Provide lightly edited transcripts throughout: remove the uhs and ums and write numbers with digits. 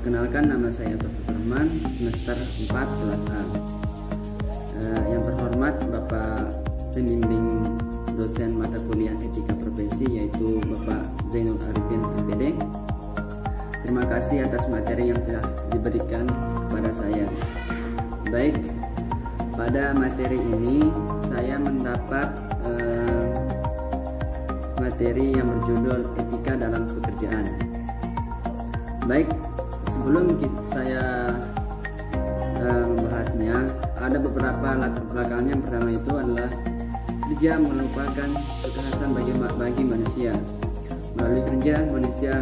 Perkenalkan, nama saya Taufik Rahman, semester 4 kelas A. Yang terhormat Bapak pembimbing dosen mata kuliah etika profesi, yaitu Bapak Zainul Arifin MPD. Terima kasih atas materi yang telah diberikan kepada saya. Baik, pada materi ini saya mendapat materi yang berjudul etika dalam pekerjaan. Baik, sebelum saya membahasnya, ada beberapa latar belakangnya. Yang pertama itu adalah kerja merupakan kekhasan bagi manusia. Melalui kerja, manusia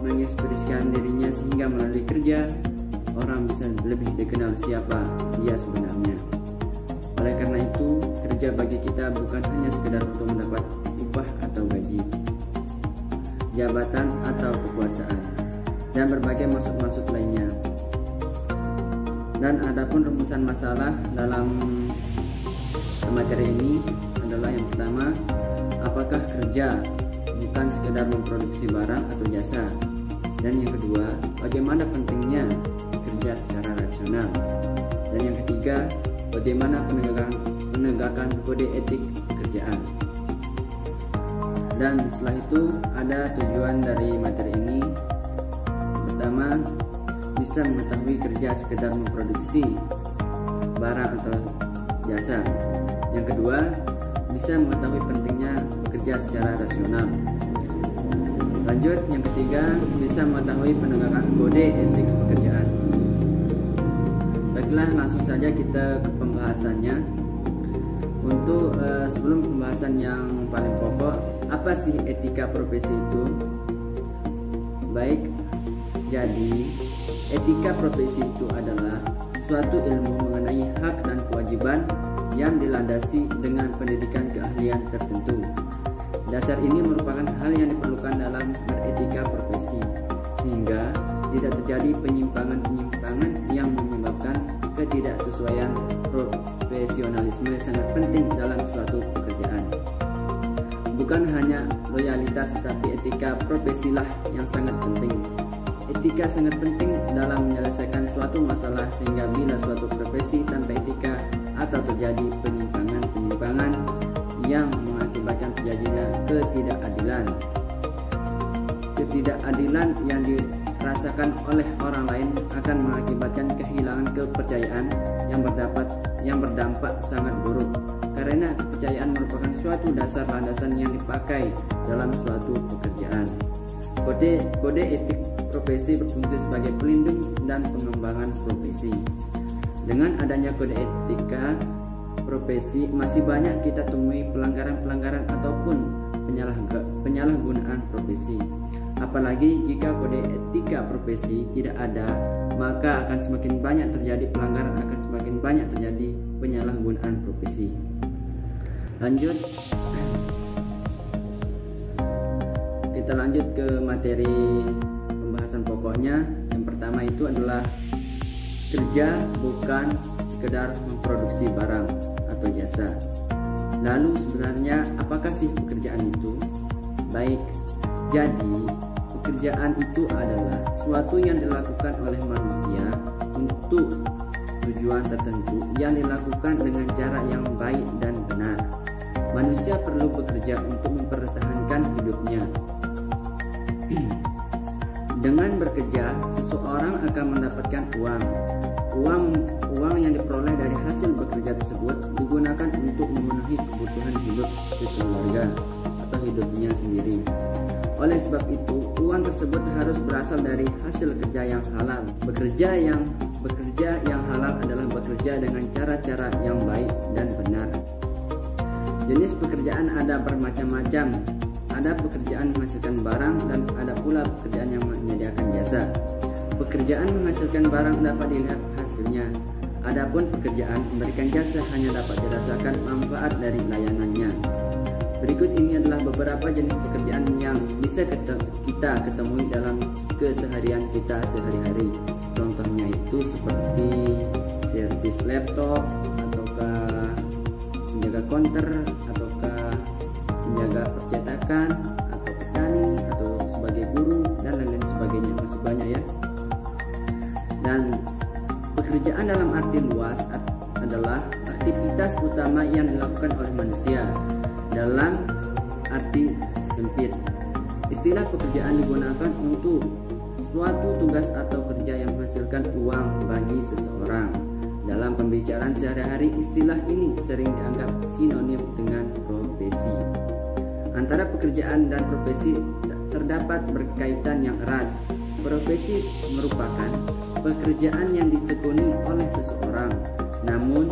mengekspresikan dirinya, sehingga melalui kerja orang bisa lebih dikenal siapa dia sebenarnya. Oleh karena itu, kerja bagi kita bukan hanya sekedar untuk mendapat upah atau gaji, jabatan atau kekuasaan, dan berbagai maksud-maksud lainnya. Dan adapun rumusan masalah dalam materi ini adalah yang pertama, apakah kerja bukan sekedar memproduksi barang atau jasa? Dan yang kedua, bagaimana pentingnya bekerja secara rasional? Dan yang ketiga, bagaimana penegakan kode etik pekerjaan? Dan setelah itu ada tujuan dari materi ini. Pertama, bisa mengetahui kerja sekedar memproduksi barang atau jasa. Yang kedua, bisa mengetahui pentingnya bekerja secara rasional. Lanjut, yang ketiga, bisa mengetahui penegakan kode etik pekerjaan. Baiklah, langsung saja kita ke pembahasannya. Untuk sebelum pembahasan yang paling pokok, apa sih etika profesi itu? Baik, jadi etika profesi itu adalah suatu ilmu mengenai hak dan kewajiban yang dilandasi dengan pendidikan keahlian tertentu. Dasar ini merupakan hal yang diperlukan dalam beretika profesi, sehingga tidak terjadi penyimpangan-penyimpangan yang menyebabkan ketidaksesuaian. Profesionalisme sangat penting dalam suatu pekerjaan. Bukan hanya loyalitas, tetapi etika profesilah yang sangat penting. Etika sangat penting dalam menyelesaikan suatu masalah, sehingga bila suatu profesi tanpa etika atau terjadi penyimpangan-penyimpangan yang mengakibatkan terjadinya ketidakadilan yang dirasakan oleh orang lain akan mengakibatkan kehilangan kepercayaan yang berdampak sangat buruk, karena kepercayaan merupakan suatu dasar landasan yang dipakai dalam suatu pekerjaan. Kode etik profesi berfungsi sebagai pelindung dan pengembangan profesi. Dengan adanya kode etika profesi, masih banyak kita temui pelanggaran-pelanggaran ataupun penyalahgunaan profesi. Apalagi jika kode etika profesi tidak ada, maka akan semakin banyak terjadi pelanggaran, akan semakin banyak terjadi penyalahgunaan profesi. Lanjut, kita lanjut ke materi pembahasan pokoknya. Yang pertama itu adalah kerja bukan sekedar memproduksi barang atau jasa. Lalu sebenarnya apakah sih pekerjaan itu? Baik, jadi pekerjaan itu adalah suatu yang dilakukan oleh manusia untuk tujuan tertentu yang dilakukan dengan cara yang baik dan benar. Manusia perlu bekerja untuk mempertahankan hidupnya. Dengan bekerja, seseorang akan mendapatkan uang. Uang yang diperoleh dari hasil bekerja tersebut digunakan untuk memenuhi kebutuhan hidup keluarga atau hidupnya sendiri. Oleh sebab itu, uang tersebut harus berasal dari hasil kerja yang halal. Bekerja yang halal adalah bekerja dengan cara-cara yang baik dan benar. Jenis pekerjaan ada bermacam-macam. Ada pekerjaan menghasilkan barang dan ada pula pekerjaan yang menyediakan jasa. Pekerjaan menghasilkan barang dapat dilihat hasilnya. Adapun pekerjaan memberikan jasa hanya dapat dirasakan manfaat dari layanannya. Berikut ini adalah beberapa jenis pekerjaan yang bisa kita ketemui dalam keseharian kita sehari-hari. Contohnya itu seperti servis laptop, ataukah menjaga konter, ataukah menjaga percetakan, atau petani, atau sebagai guru, dan lain-lain sebagainya. Masih banyak ya. Dan pekerjaan dalam arti luas adalah aktivitas utama yang dilakukan oleh manusia. Dalam arti sempit, istilah pekerjaan digunakan untuk suatu tugas atau kerja yang menghasilkan uang bagi seseorang. Dalam pembicaraan sehari-hari, istilah ini sering dianggap sinonim dengan profesi. Antara pekerjaan dan profesi terdapat berkaitan yang erat. Profesi merupakan pekerjaan yang ditekuni oleh seseorang. Namun,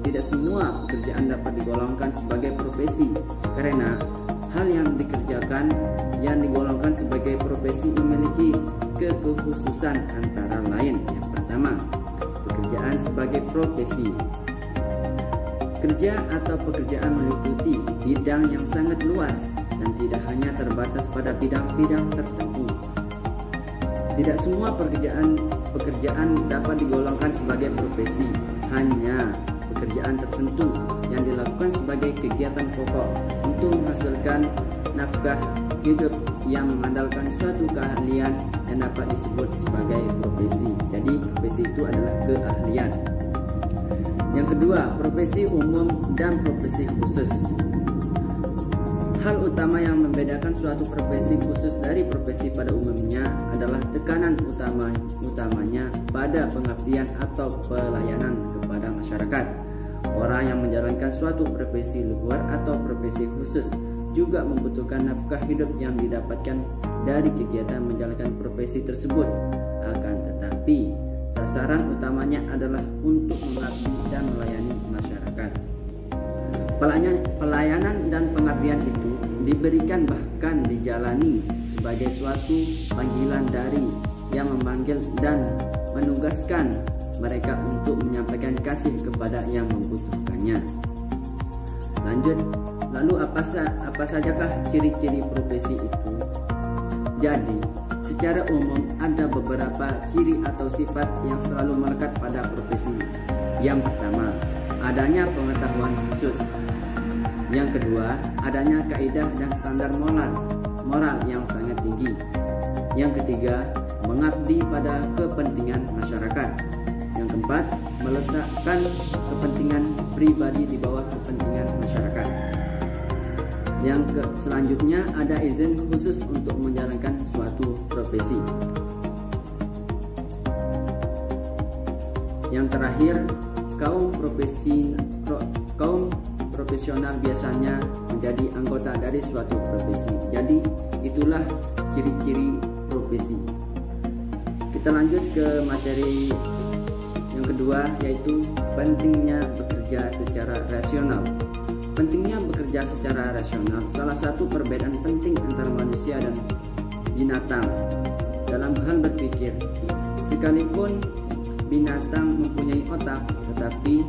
tidak semua pekerjaan dapat digolongkan sebagai profesi, karena hal yang dikerjakan yang digolongkan sebagai profesi memiliki kekhususan antara lain. Yang pertama, pekerjaan sebagai profesi. Kerja atau pekerjaan meliputi bidang yang sangat luas dan tidak hanya terbatas pada bidang-bidang tertentu. Tidak semua pekerjaan dapat digolongkan sebagai profesi, hanya pekerjaan tertentu yang dilakukan sebagai kegiatan pokok untuk menghasilkan nafkah hidup yang mengandalkan suatu keahlian yang dapat disebut sebagai profesi. Jadi profesi itu adalah keahlian. Yang kedua, profesi umum dan profesi khusus. Hal utama yang membedakan suatu profesi khusus dari profesi pada umumnya adalah tekanan utamanya pada pengabdian atau pelayanan kepada masyarakat. Orang yang menjalankan suatu profesi luhur atau profesi khusus juga membutuhkan nafkah hidup yang didapatkan dari kegiatan menjalankan profesi tersebut. Akan tetapi, sasaran utamanya adalah untuk mengabdi dan melayani masyarakat. Pelayanan dan pengabdian itu diberikan bahkan dijalani sebagai suatu panggilan dari yang memanggil dan menugaskan mereka untuk menyampaikan kasih kepada yang membutuhkannya. Lalu apa sajakah ciri-ciri profesi itu? Jadi, secara umum ada beberapa ciri atau sifat yang selalu melekat pada profesi. Yang pertama, adanya pengetahuan khusus. Yang kedua, adanya kaidah dan standar moral yang sangat tinggi. Yang ketiga, mengabdi pada kepentingan masyarakat. Yang keempat, meletakkan kepentingan pribadi di bawah kepentingan masyarakat. Yang selanjutnya, ada izin khusus untuk menjalankan suatu profesi. Yang terakhir, kaum profesional biasanya menjadi anggota dari suatu profesi. Jadi itulah ciri-ciri profesi. Kita lanjut ke materi yang kedua, yaitu pentingnya bekerja secara rasional. Pentingnya bekerja secara rasional salah satu perbedaan penting antara manusia dan binatang dalam hal berpikir. Sekalipun binatang mempunyai otak, tetapi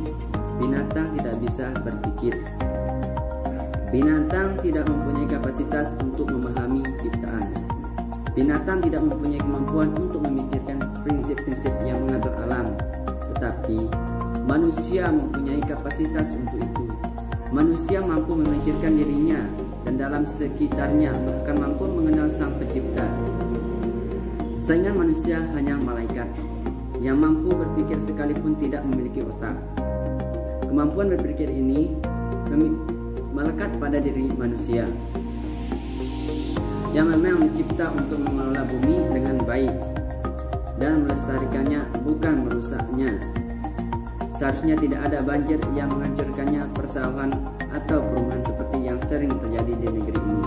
binatang tidak bisa berpikir. Binatang tidak mempunyai kapasitas untuk memahami ciptaan. Binatang tidak mempunyai kemampuan untuk memikirkan prinsip-prinsip yang mengatur alam. Tetapi manusia mempunyai kapasitas untuk itu. Manusia mampu memikirkan dirinya dan dalam sekitarnya, bahkan mampu mengenal Sang Pencipta. Saingan manusia hanya malaikat yang mampu berpikir sekalipun tidak memiliki otak. Kemampuan berpikir ini melekat pada diri manusia yang memang dicipta untuk mengelola bumi dengan baik dan melestarikannya, bukan merusaknya. Seharusnya tidak ada banjir yang menghancurkannya, persawahan atau perumahan seperti yang sering terjadi di negeri ini.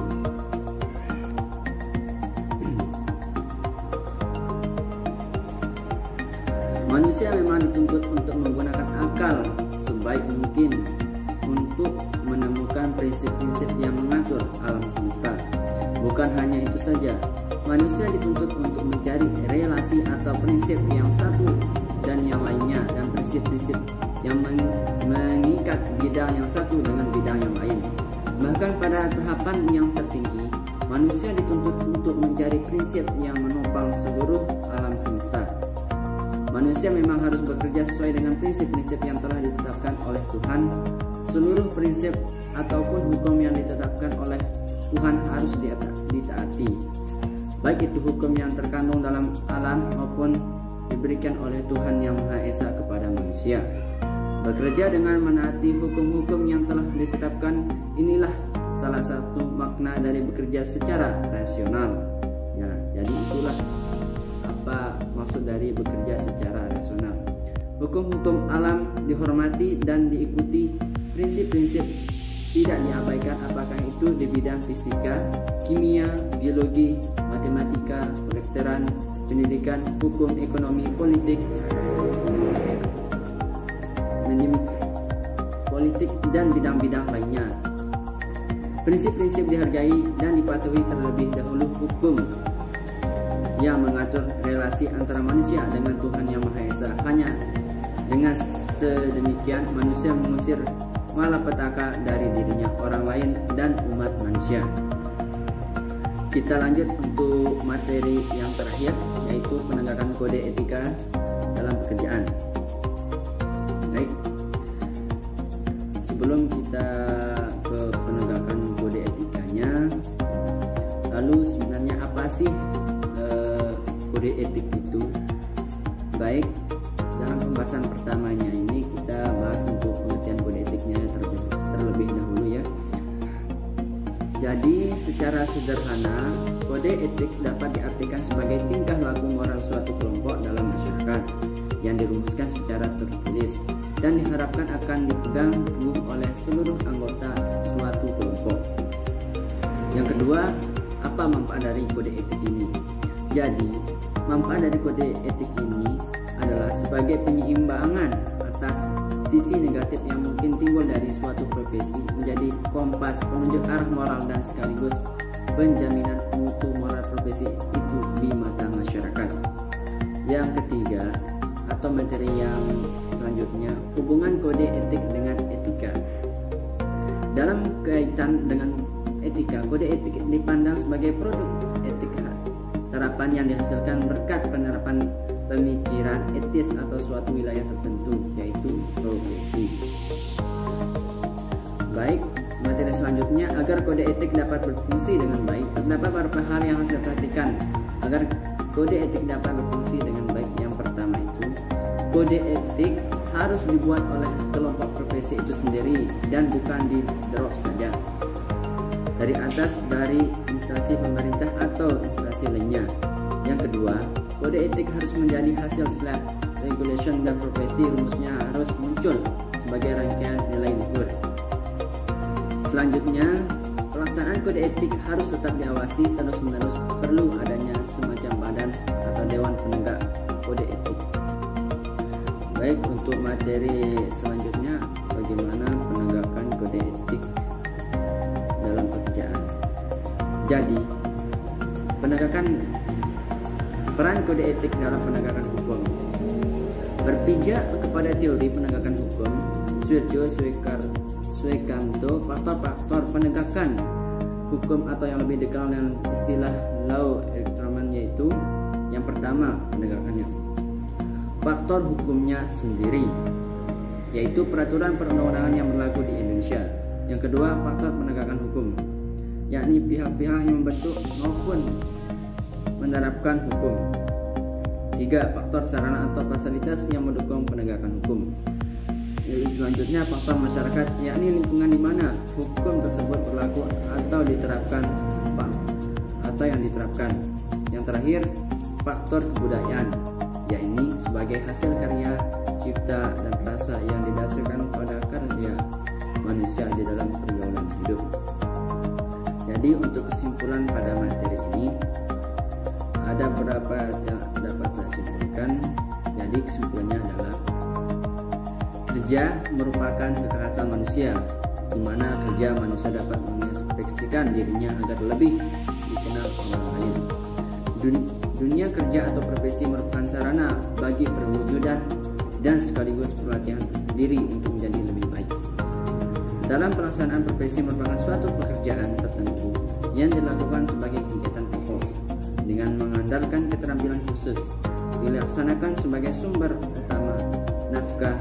Manusia memang dituntut untuk menggunakan akal sebaik mungkin untuk menemukan prinsip-prinsip yang mengatur alam semesta. Bukan hanya itu saja, manusia dituntut untuk mencari relasi atau prinsip yang satu dan yang lainnya, dan prinsip-prinsip yang mengikat bidang yang satu dengan bidang yang lain. Bahkan pada tahapan yang tertinggi, manusia dituntut untuk mencari prinsip yang menopang seluruh alam semesta. Manusia memang harus bekerja sesuai dengan prinsip-prinsip yang telah ditetapkan oleh Tuhan. Seluruh prinsip ataupun hukum yang ditetapkan oleh Tuhan harus ditaati, baik itu hukum yang terkandung dalam alam maupun diberikan oleh Tuhan Yang Maha Esa kepada manusia. Bekerja dengan menaati hukum-hukum yang telah ditetapkan, inilah salah satu makna dari bekerja secara rasional. Ya, jadi itulah apa maksud dari bekerja secara rasional. Hukum-hukum alam dihormati dan diikuti, prinsip-prinsip tidak diabaikan, apakah itu di bidang fisika, kimia, biologi, matematika, kedokteran, pendidikan, hukum, ekonomi, politik, dan bidang-bidang lainnya. Prinsip-prinsip dihargai dan dipatuhi terlebih dahulu hukum yang mengatur relasi antara manusia dengan Tuhan Yang Maha Esa. Hanya dengan sedemikian manusia mengusir malapetaka dari dirinya, orang lain, dan umat manusia. Kita lanjut untuk materi yang terakhir, yaitu penegakan kode etika dalam pekerjaan. Baik, sebelum kita ke penegakan kode etikanya, lalu sebenarnya apa sih kode etik itu? Baik, dalam pembahasan pertamanya ini kita bahas untuk pengertian kode etiknya terlebih dahulu ya. Jadi secara sederhana, kode etik dapat diartikan sebagai tingkah laku moral suatu kelompok dalam masyarakat yang dirumuskan secara tertulis dan diharapkan akan dipegang teguh oleh seluruh anggota suatu kelompok. Yang kedua, apa manfaat dari kode etik ini? Jadi, manfaat dari kode etik ini adalah sebagai penyeimbangan atas sisi negatif yang mungkin timbul dari suatu profesi, menjadi kompas penunjuk arah moral dan sekaligus penjaminan mutu moral profesi itu di mata masyarakat. Yang ketiga, atau materi yang selanjutnya, hubungan kode etik dengan etika. Dalam kaitan dengan etika, kode etik dipandang sebagai produk etika, terapan yang dihasilkan berkat penerapan pemikiran etis atau suatu wilayah tertentu, yaitu profesi. Baik, materi selanjutnya, agar kode etik dapat berfungsi dengan baik, terdapat beberapa hal yang harus diperhatikan agar kode etik dapat berfungsi dengan baik. Yang pertama itu, kode etik harus dibuat oleh kelompok profesi itu sendiri dan bukan di drop saja dari atas, dari instansi pemerintah atau instansi lainnya. Yang kedua, kode etik harus menjadi hasil self regulation dan profesi rumusnya harus muncul sebagai rangkaian nilai luhur. Selanjutnya, pelaksanaan kode etik harus tetap diawasi terus-menerus, perlu adanya semacam badan atau dewan penegak kode etik. Baik, untuk materi selanjutnya, bagaimana penegakan kode etik dalam pekerjaan. Jadi, peran kode etik dalam penegakan hukum berpijak kepada teori penegakan hukum Suekanto. Faktor-faktor penegakan hukum atau yang lebih dikenal dengan istilah law enforcement, yaitu yang pertama, penegakannya, faktor hukumnya sendiri, yaitu peraturan perundang-undangan yang berlaku di Indonesia. Yang kedua, faktor penegakan hukum, yakni pihak-pihak yang membentuk maupun menerapkan hukum. Tiga, faktor sarana atau fasilitas yang mendukung penegakan hukum. Selanjutnya, faktor masyarakat, yakni lingkungan di mana hukum tersebut berlaku atau diterapkan atau yang diterapkan. Yang terakhir, faktor kebudayaan, yakni sebagai hasil karya cipta dan rasa yang didasarkan pada karya manusia di dalam pergaulan hidup. Jadi untuk kesimpulan pada materi ini ada beberapa yang dapat saya simpulkan. Jadi kesimpulannya adalah kerja merupakan kekhasan manusia, di mana kerja manusia dapat mengekspresikan dirinya agar lebih dikenal orang lain. Dunia kerja atau profesi merupakan sarana bagi perwujudan dan sekaligus pelatihan diri untuk menjadi lebih baik. Dalam pelaksanaan profesi merupakan suatu pekerjaan tertentu yang dilakukan sebagai kegiatan pokok dengan mengandalkan keterampilan khusus, dilaksanakan sebagai sumber utama nafkah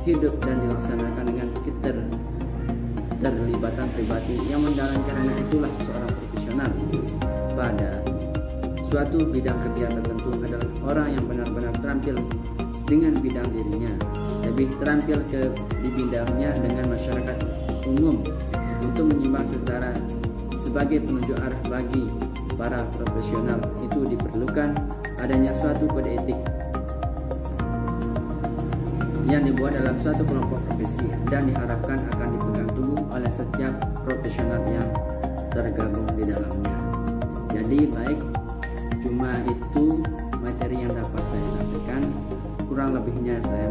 hidup dan dilaksanakan dengan keterlibatan pribadi yang mendalam. Karena itulah seorang profesional pada suatu bidang kerja tertentu adalah orang yang benar-benar terampil dengan bidang dirinya, lebih terampil di bidangnya dengan masyarakat umum untuk menyimbang setara. Sebagai penunjuk arah bagi para profesional itu diperlukan adanya suatu kode etik yang dibuat dalam suatu kelompok profesi dan diharapkan akan dipegang teguh oleh setiap profesional yang tergabung di dalamnya. Jadi baik, cuma itu materi yang dapat saya sampaikan. Kurang lebihnya saya